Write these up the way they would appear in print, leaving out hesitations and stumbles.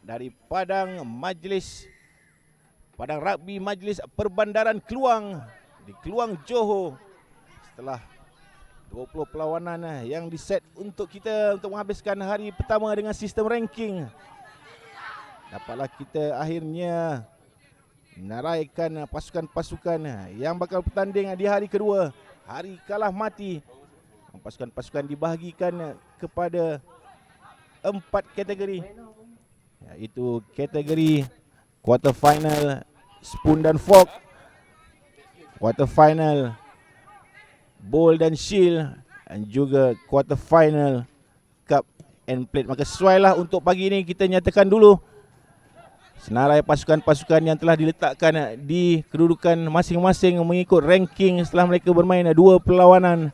dari Padang Rugby Majlis Perbandaran Keluang di Keluang, Johor. Setelah 20 perlawanan yang diset untuk kita untuk menghabiskan hari pertama dengan sistem ranking, dapatlah kita akhirnya menaraikan pasukan-pasukan yang bakal bertanding di hari kedua, hari kalah mati. Pasukan-pasukan dibahagikan kepada 4 kategori, iaitu kategori quarter final spoon dan fork, quarter final bowl dan shield, dan juga quarter final cup and plate. Maka sesuailah untuk pagi ini kita nyatakan dulu senarai pasukan-pasukan yang telah diletakkan di kedudukan masing-masing mengikut ranking setelah mereka bermain 2 perlawanan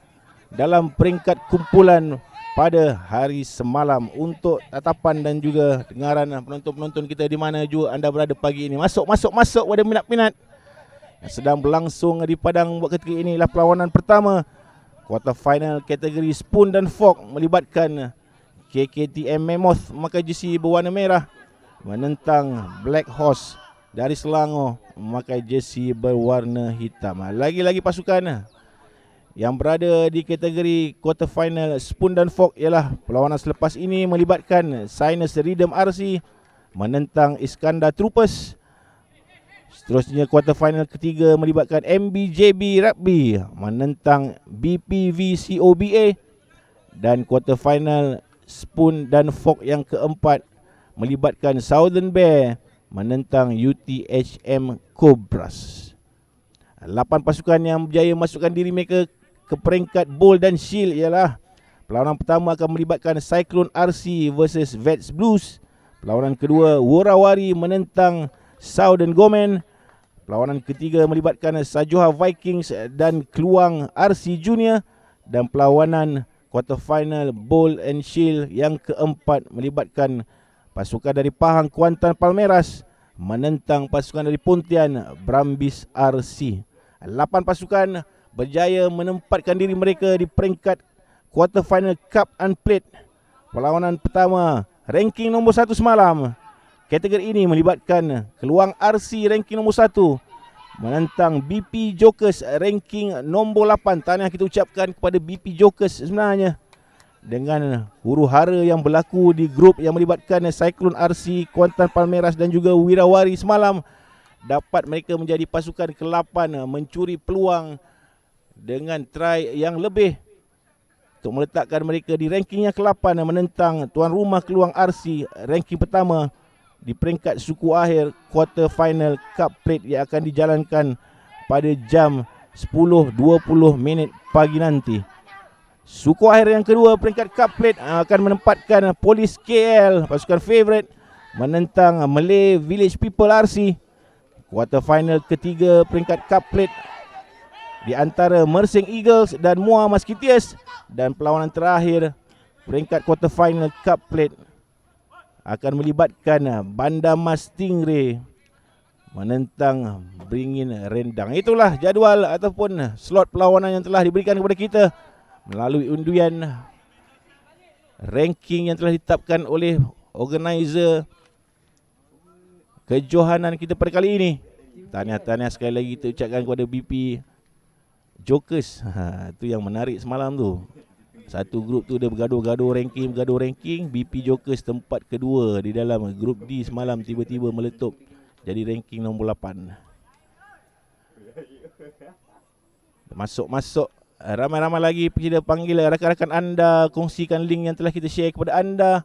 dalam peringkat kumpulan pada hari semalam. Untuk tatapan dan juga dengaran penonton-penonton kita di mana juga anda berada pagi ini, masuk pada minat-minat yang sedang berlangsung di padang buat ketika ini. Inilah perlawanan pertama quarter final kategori spoon dan fork melibatkan KKTM Mammoth memakai jersey berwarna merah menentang Black Horse dari Selangor memakai jersey berwarna hitam. Lagi-lagi pasukan yang berada di kategori quarter final spoon dan fork ialah perlawanan selepas ini melibatkan Sinus Rhythm RC menentang Iskandar Troopers. Seterusnya quarter final ketiga melibatkan MBJB Rugby menentang BPV COBA, dan quarter final spoon dan fork yang keempat melibatkan Southern Bear menentang UTHM Cobras. 8 pasukan yang berjaya masukkan diri mereka ke peringkat bowl dan shield ialah perlawanan pertama akan melibatkan Cyclone RC versus Vets Blues. Perlawanan kedua Worawari menentang Southern Gomen. Perlawanan ketiga melibatkan Sajoha Vikings dan Keluang RC Junior. Dan perlawanan quarter final bowl and shield yang keempat melibatkan pasukan dari Pahang Kuantan Palmeras menentang pasukan dari Pontian Brambis RC. 8 pasukan berjaya menempatkan diri mereka di peringkat quarter final cup and plate. Perlawanan pertama ranking nombor 1 semalam. Kategori ini melibatkan Keluang RC ranking nombor 1 menentang BP Jokers ranking nombor 8. Tahniah kita ucapkan kepada BP Jokers sebenarnya dengan huru-hara yang berlaku di grup yang melibatkan Cyclone RC, Kuantan Palmeras dan juga Wirawari semalam. Dapat mereka menjadi pasukan ke-8 mencuri peluang dengan try yang lebih untuk meletakkan mereka di ranking yang ke-8 menentang tuan rumah Keluang RC ranking pertama di peringkat suku akhir quarter final cup plate yang akan dijalankan pada jam 10.20 pagi nanti. Suku akhir yang kedua peringkat cup plate akan menempatkan Polis KL, pasukan favourite, menentang Malay Village People RC. Quarter final ketiga peringkat cup plate di antara Mersing Eagles dan Muar Musketeers, dan perlawanan terakhir peringkat quarter final cup plate akan melibatkan Bandar Mas Stingray menentang Beringin Rendang. Itulah jadual ataupun slot perlawanan yang telah diberikan kepada kita melalui undian ranking yang telah ditetapkan oleh organizer kejohanan kita pada kali ini. Tahniah sekali lagi kita ucapkan kepada BP Jokers. Itu yang menarik semalam tu. Satu grup tu dia bergaduh-gaduh ranking. BP Jokers tempat kedua di dalam grup D semalam tiba-tiba meletup jadi ranking nombor 8. Masuk ramai-ramai lagi kita panggil rakan-rakan anda, kongsikan link yang telah kita share kepada anda.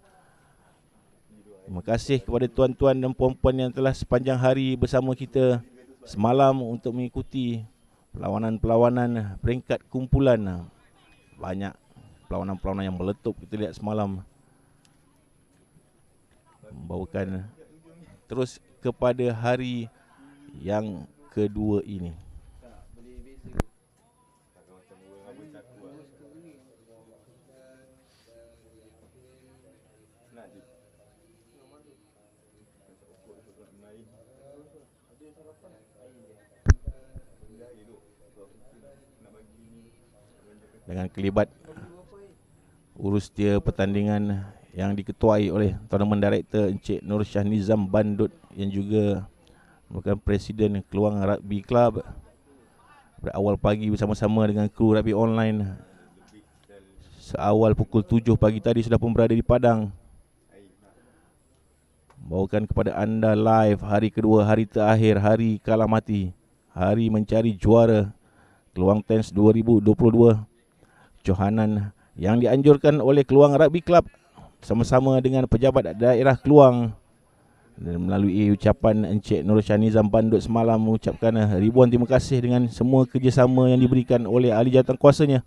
Terima kasih kepada tuan-tuan dan puan-puan yang telah sepanjang hari bersama kita semalam untuk mengikuti perlawanan-perlawanan peringkat kumpulan. Banyak perlawanan-perlawanan yang meletup kita lihat semalam, membawakan terus kepada hari yang kedua ini. Dengan kelibat urus dia pertandingan yang diketuai oleh Tournament Director Encik Nur Shah Nizam Bandut yang juga merupakan Presiden Keluang Rugby Club. Pada awal pagi bersama-sama dengan kru rugby online, seawal pukul 7 pagi tadi sudah pun berada di padang, bawakan kepada anda live hari kedua, hari terakhir, hari kalah mati, hari mencari juara Keluang Tens 2022 Johanan yang dianjurkan oleh Keluang Rugby Club sama-sama dengan pejabat daerah Keluang. Dan melalui ucapan Encik Nur Shah Nizam Bandut semalam mengucapkan ribuan terima kasih dengan semua kerjasama yang diberikan oleh ahli jawatankuasanya,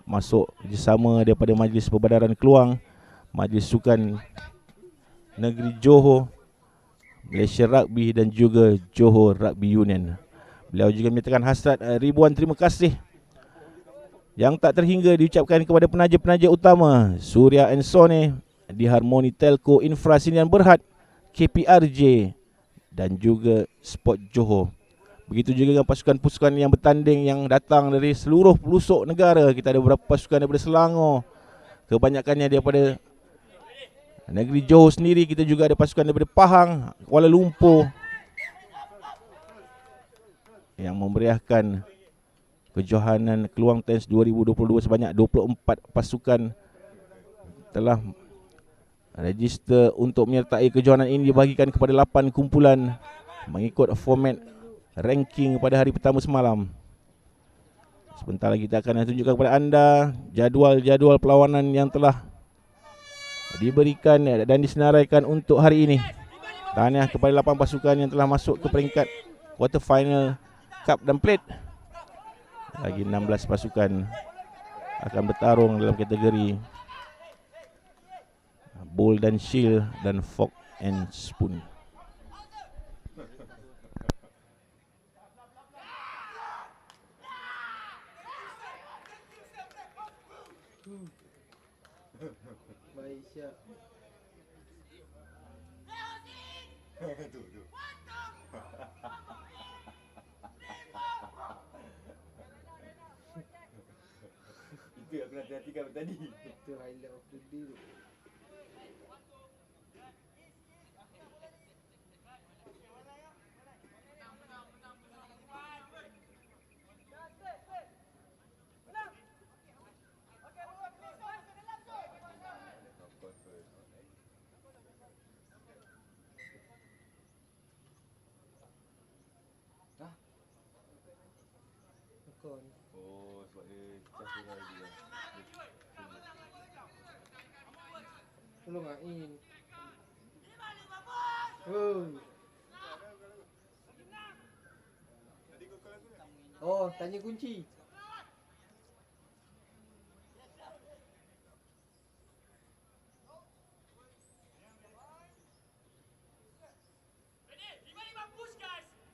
masuk kerjasama daripada Majlis Perbandaran Keluang, Majlis Sukan Negeri Johor, Malaysia Rugby dan juga Johor Rugby Union. Beliau juga menyatakan hasrat ribuan terima kasih yang tak terhingga diucapkan kepada penaja-penaja utama Suria and Sone, di Harmoni Telco, Infra Sdn Berhad, KPRJ dan juga Sport Johor. Begitu juga dengan pasukan-pasukan yang bertanding yang datang dari seluruh pelosok negara. Kita ada beberapa pasukan daripada Selangor, kebanyakannya daripada negeri Johor sendiri. Kita juga ada pasukan daripada Pahang, Kuala Lumpur, yang memeriahkan kejohanan Keluang Tens 2022. Sebanyak 24 pasukan telah register untuk menyertai kejohanan ini, dibahagikan kepada 8 kumpulan mengikut format ranking pada hari pertama semalam. Sebentar lagi kita akan tunjukkan kepada anda jadual-jadual perlawanan yang telah diberikan dan disenaraikan untuk hari ini. Tahniah kepada 8 pasukan yang telah masuk ke peringkat quarter final cup dan plate. Lagi 16 pasukan akan bertarung dalam kategori bowl dan shield dan fork and spoon. Baik, siap. Itu aku nak perhatikan tadi. Itu highlight of the day. Bukan. Oh, sebab dia campur lagi. Tolong Ain. Oh. Oh, tanya kunci.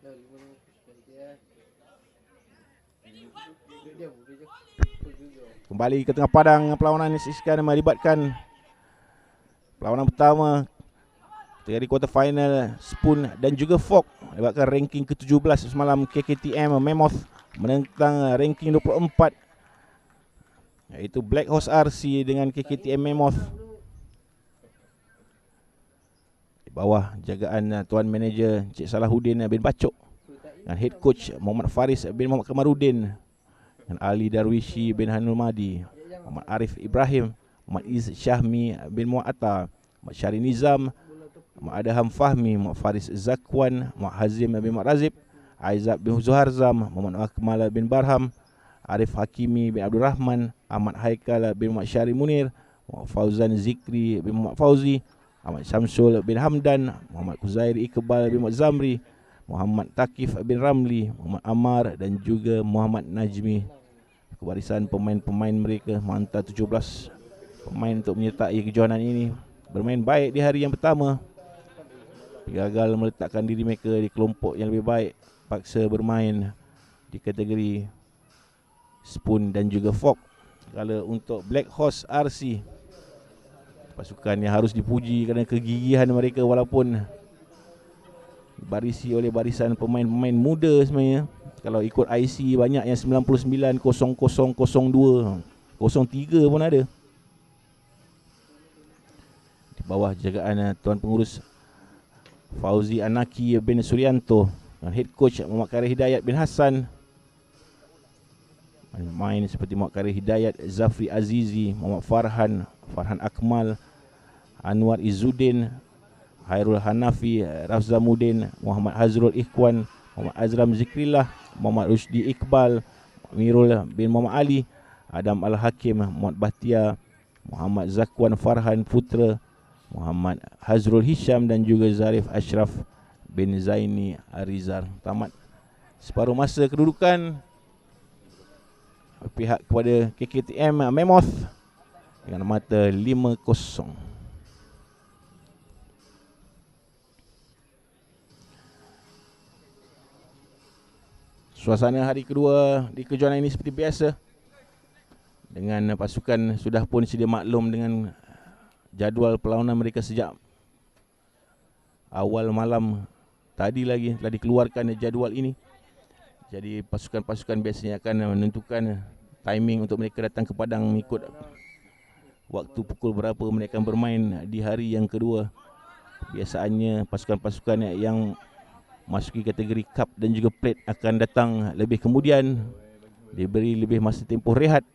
Dah 5 push dia. Dia Kembali ke tengah padang perlawanan yang disaksikan melibatkan perlawanan pertama dari quarter final spoon dan juga fork, melibatkan ranking ke-17 semalam KKTM Mammoth menentang ranking 24 iaitu Black Horse RC dengan KKTM Mammoth. Di bawah jagaan Tuan Manager Encik Salahuddin bin Bacok dan Head Coach Muhammad Faris bin Muhammad Kamarudin dan Ali Darwishi bin Hanul Madi, Muhammad Arif Ibrahim, Muhammad Iz Syahmi bin Muhammad Atta, Muhammad Syari Nizam, Muhammad Adham Fahmi, Muhammad Faris Zakwan, Muhammad Hazim bin Muhammad Razib, Aizab bin Zuharzam, Muhammad Akmal bin Barham, Arif Hakimi bin Abdul Rahman, Ahmad Haikal bin Muhammad Syari Munir, Muhammad Fauzan Zikri bin Muhammad Fauzi, Muhammad Syamsul bin Hamdan, Muhammad Kuzair Iqbal bin Muhammad Zamri, Muhammad Takif bin Ramli, Muhammad Amar dan juga Muhammad Najmi. Kebarisan pemain-pemain mereka menghantar 17 pemain untuk menyertai kejohanan ini. Bermain baik di hari yang pertama, gagal meletakkan diri mereka di kelompok yang lebih baik, paksa bermain di kategori spoon dan juga fork. Kalau untuk Black Horse RC, pasukan yang harus dipuji kerana kegigihan mereka walaupun dibarisi oleh barisan pemain-pemain muda sebenarnya. Kalau ikut IC banyak yang 99, 0002, 03 pun ada. di bawah jagaan Tuan Pengurus Fauzi Anaki bin Suryanto dan head coach Muhammad Khairi Hidayat bin Hassan. Main seperti Muhammad Khairi Hidayat, Zafri Azizi, Muhammad Farhan Akmal, Anwar Izzuddin, Hairul Hanafi, Rafzamuddin, Muhammad Hazrul Ikhwan, Muhammad Azram Zikrillah, Muhammad Rusdi Iqbal, Mirul bin Muhammad Ali, Adam Al-Hakim, Muhammad Bahtia, Muhammad Zakwan Farhan Putra, Muhammad Hazrul Hisham dan juga Zarif Ashraf bin Zaini Arizar. Tamat separuh masa kedudukan pihak kepada KKTM Mammoth dengan mata 5-0. Suasana hari kedua di kejuaraan ini seperti biasa, dengan pasukan sudah pun sedia maklum dengan jadual perlawanan mereka sejak awal malam tadi lagi telah dikeluarkan jadual ini. Jadi pasukan-pasukan biasanya akan menentukan timing untuk mereka datang ke padang mengikut waktu pukul berapa mereka akan bermain di hari yang kedua. Biasanya pasukan-pasukan yang masuki kategori cup dan juga plate akan datang lebih kemudian, diberi lebih masa tempoh rehat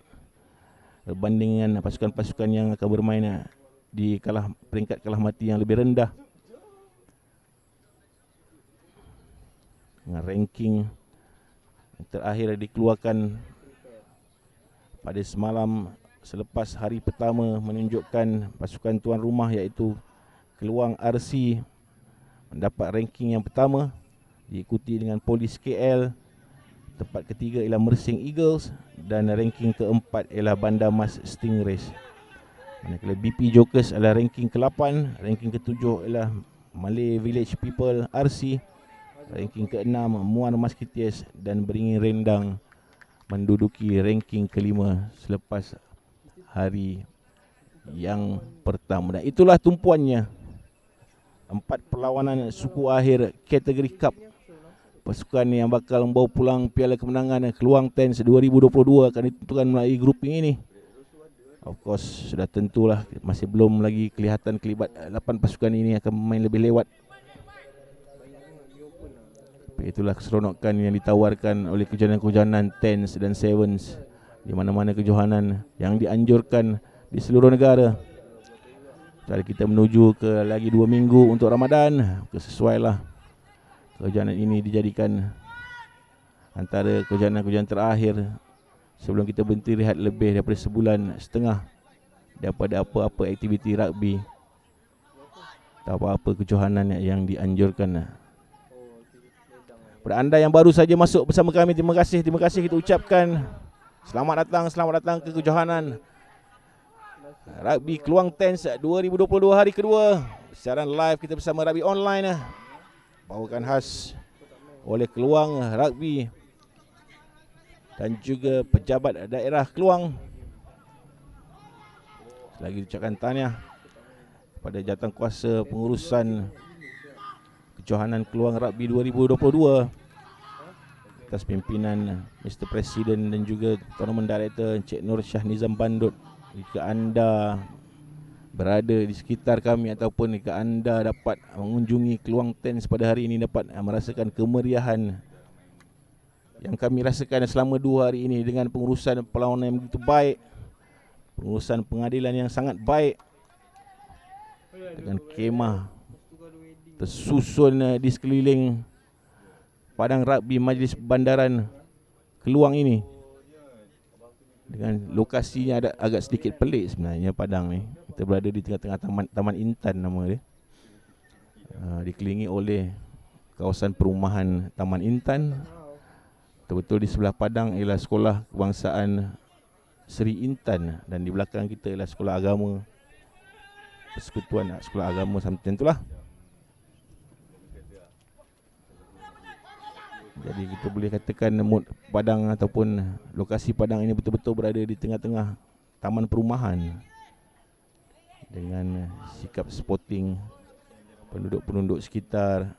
berbanding pasukan-pasukan yang akan bermain di peringkat kalah mati yang lebih rendah. Dengan ranking terakhir dikeluarkan pada semalam selepas hari pertama menunjukkan pasukan tuan rumah iaitu Keluang RC mendapat ranking yang pertama, diikuti dengan Polis KL. Tempat ketiga ialah Mersing Eagles dan ranking keempat ialah Bandar Mas Stingrays. Manakala BP Jokers adalah ranking ke-8, ranking ke-7 ialah Malay Village People RC, ranking ke-6 Muar Musketeers dan Beringin Rendang menduduki ranking ke-5 selepas hari yang pertama. Dan itulah tumpuannya 4 perlawanan suku akhir kategori cup. Pasukan yang bakal membawa pulang piala kemenangan Keluang Tens 2022 akan ditentukan melalui grouping ini. Of course, sudah tentulah masih belum lagi kelihatan kelibat 8 pasukan ini akan main lebih lewat. Itulah keseronokan yang ditawarkan oleh kejohanan-kejohanan Tens dan Sevens di mana-mana kejohanan yang dianjurkan di seluruh negara. Jadi kita menuju ke lagi 2 minggu untuk Ramadan, sesuailah kejohanan ini dijadikan antara kejohanan-kejohanan terakhir sebelum kita berhenti rehat lebih daripada sebulan setengah daripada apa-apa aktiviti rugby atau apa-apa kejohanan yang dianjurkan. Pada anda yang baru saja masuk bersama kami, terima kasih kita ucapkan selamat datang ke kejohanan Rugby Keluang Tens 2022 hari kedua. Siaran live kita bersama Rugby Online, bawakan khas oleh Keluang Rugby dan juga pejabat daerah Keluang. Lagi ucapkan tahniah kepada jawatankuasa pengurusan kejohanan Keluang Rugby 2022 atas pimpinan Mr. Presiden dan juga Tournament Director Encik Nur Shah Nizam Bandut. Jika anda berada di sekitar kami ataupun jika anda dapat mengunjungi Keluang Tens pada hari ini, dapat merasakan kemeriahan yang kami rasakan selama 2 hari ini dengan pengurusan perlawanan yang begitu baik, pengurusan pengadilan yang sangat baik, dengan kemah tersusun di sekeliling padang rugby Majlis Bandaran Keluang ini. Dengan lokasinya agak sedikit pelik sebenarnya padang ni. Kita berada di tengah-tengah Taman Intan nama dia. Dikelilingi oleh kawasan perumahan Taman Intan. Betul-betul di sebelah padang ialah Sekolah Kebangsaan Seri Intan dan di belakang kita ialah Sekolah Agama Persekutuan Sekolah Agama something itulah. Jadi kita boleh katakan mood padang ataupun lokasi padang ini betul-betul berada di tengah-tengah taman perumahan dengan sikap sporting penduduk-penduduk sekitar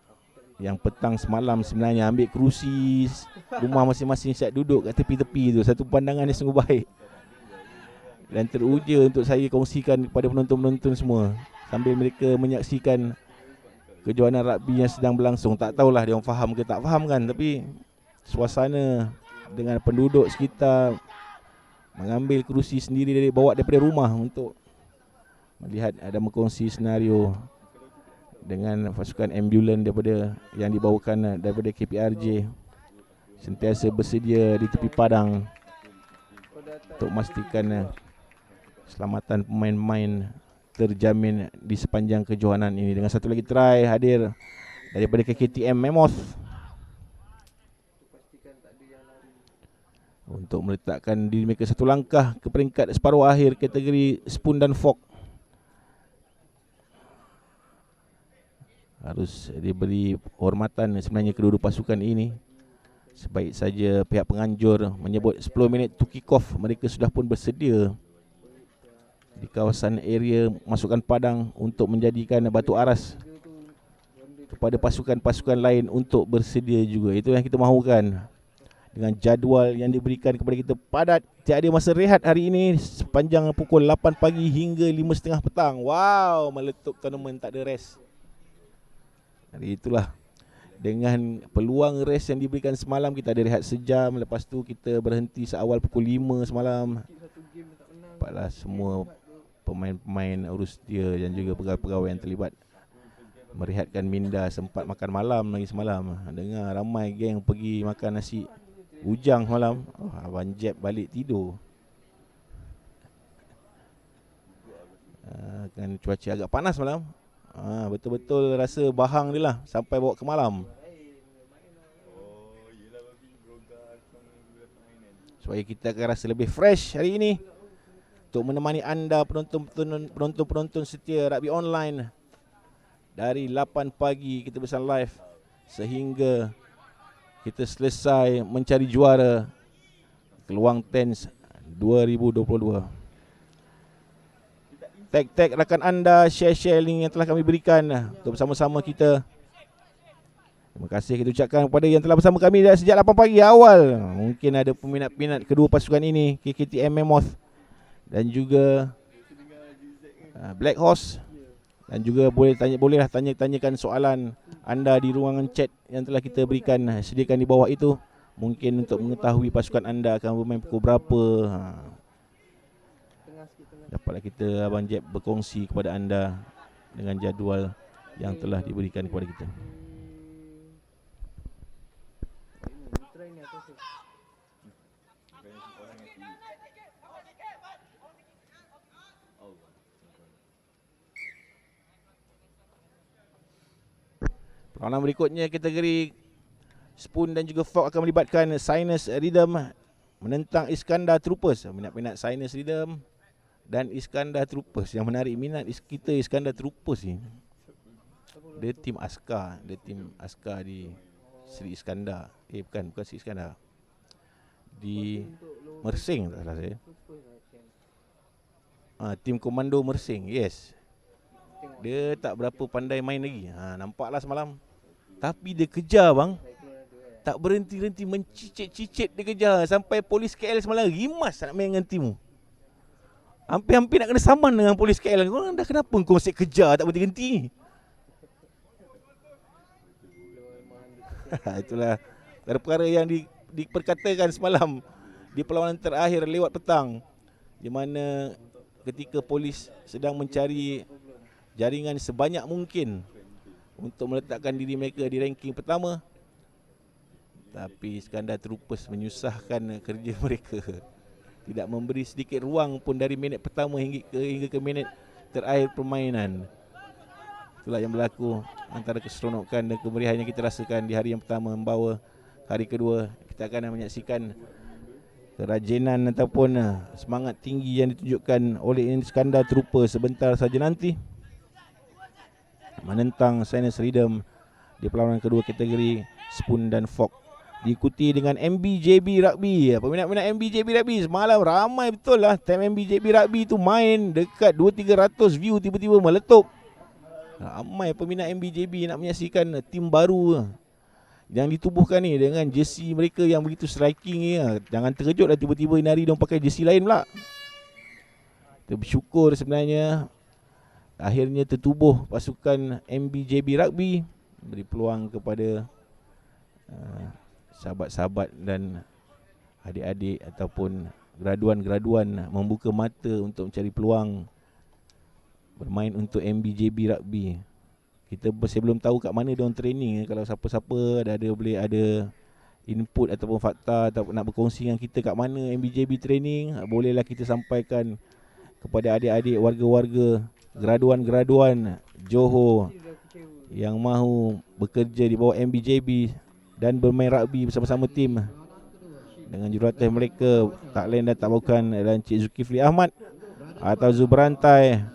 yang petang semalam sebenarnya ambil kerusi rumah masing-masing siap duduk kat tepi-tepi tu. Satu pandangan yang sungguh baik dan teruja untuk saya kongsikan kepada penonton-penonton semua. sambil mereka menyaksikan kejohanan rugby yang sedang berlangsung. Tak tahulah dia orang faham ke tak faham kan, tapi suasana dengan penduduk sekitar mengambil kerusi sendiri bawa daripada rumah untuk melihat ada berkongsi senario dengan pasukan ambulan daripada yang dibawakan daripada KPRJ sentiasa bersedia di tepi padang untuk memastikan keselamatan pemain-pemain terjamin di sepanjang kejohanan ini. Dengan satu lagi try hadir daripada KKTM Mammoth untuk meletakkan diri mereka satu langkah ke peringkat separuh akhir kategori Spoon dan Fork. Harus diberi hormatan sebenarnya kedua-dua pasukan ini. Sebaik saja pihak penganjur menyebut 10 minit to kick off, mereka sudah pun bersedia di kawasan area masukan padang untuk menjadikan batu aras kepada pasukan-pasukan lain untuk bersedia juga. Itu yang kita mahukan. Dengan jadual yang diberikan kepada kita padat, tiada masa rehat hari ini sepanjang pukul 8 pagi hingga 5.30 petang. Wow, meletup tournament tak ada rest. Jadi itulah, dengan peluang rest yang diberikan semalam, kita ada rehat sejam. Lepas tu kita berhenti seawal pukul 5 semalam. Nampaklah semua pemain-pemain urus dia dan juga pegawai-pegawai yang terlibat merehatkan minda, sempat makan malam lagi semalam. Dengar ramai geng pergi makan nasi ujang semalam. Abang Jeb balik tidur. Kan cuaca agak panas malam. Betul-betul rasa bahang dia lah sampai bawa ke malam. Supaya kita akan rasa lebih fresh hari ini untuk menemani anda penonton-penonton setia rugby online dari 8 pagi kita bersama live sehingga kita selesai mencari juara Keluang Tens 2022. Tag rakan anda, share link yang telah kami berikan untuk bersama-sama kita. Terima kasih kita ucapkan kepada yang telah bersama kami dari sejak 8 pagi awal. Mungkin ada peminat-peminat kedua pasukan ini, KKTM Mammoth dan juga Black Horse, dan juga bolehlah tanyakan soalan anda di ruangan chat yang telah kita berikan, sediakan di bawah itu. Mungkin untuk mengetahui pasukan anda akan bermain pukul berapa. Dapatlah kita Abang Jeb berkongsi kepada anda dengan jadual yang telah diberikan kepada kita. Perlawanan berikutnya kategori Spoon dan juga Fork akan melibatkan Sinus Rhythm menentang Iskandar Troopers. Minat-minat Sinus Rhythm dan Iskandar Troopers. Yang menarik minat kita Iskandar Troopers ni. Dia tim askar. Dia tim askar di Sri Iskandar. Bukan Sri Iskandar. Di Mersing tak salah saya. Tim komando Mersing. Yes. Dia tak berapa pandai main lagi. Nampaklah semalam. Tapi dia kejar bang. Tak berhenti-henti mencicit-cicit dia kejar. Sampai polis KL semalam rimas nak main dengan timu. Hampir-hampir nak kena saman dengan polis KL. Korang dah kenapa kau masih kejar tak berhenti-henti? Itulah perkara yang diperkatakan semalam di perlawanan terakhir lewat petang, di mana ketika polis sedang mencari jaringan sebanyak mungkin untuk meletakkan diri mereka di ranking pertama, tapi Iskandar Troopers menyusahkan kerja mereka. Tidak memberi sedikit ruang pun dari minit pertama hingga ke minit terakhir permainan. Itulah yang berlaku antara keseronokan dan kemeriahan yang kita rasakan di hari yang pertama membawa hari kedua. Kita akan menyaksikan kerajinan ataupun semangat tinggi yang ditunjukkan oleh Iskandar Troopers sebentar saja nanti menentang Sinus Rhythm di perlawanan kedua kategori Spoon dan Fork, diikuti dengan MBJB Rugby. Peminat-peminat MBJB Rugby semalam ramai betul lah. Time MBJB Rugby tu main dekat 200-300 view tiba-tiba meletup. Ramai peminat MBJB nak menyaksikan tim baru yang ditubuhkan ni dengan jersey mereka yang begitu striking ni. Jangan terkejut lah tiba-tiba ini hari diorang pakai jersey lain pula. Kita bersyukur sebenarnya akhirnya tertubuh pasukan MBJB Rugby, beri peluang kepada sahabat-sahabat dan adik-adik ataupun graduan-graduan membuka mata untuk mencari peluang bermain untuk MBJB Rugby. Kita masih belum tahu kat mana diorang training. Kalau siapa-siapa boleh ada input ataupun fakta ataupun nak berkongsi dengan kita kat mana MBJB training, bolehlah kita sampaikan kepada adik-adik warga-warga graduan-graduan Johor yang mahu bekerja di bawah MBJB dan bermain rugby bersama-sama tim dengan jurulatih mereka tak lain dan tak bukan adalah Encik Zulkifli Ahmad atau Zubrantai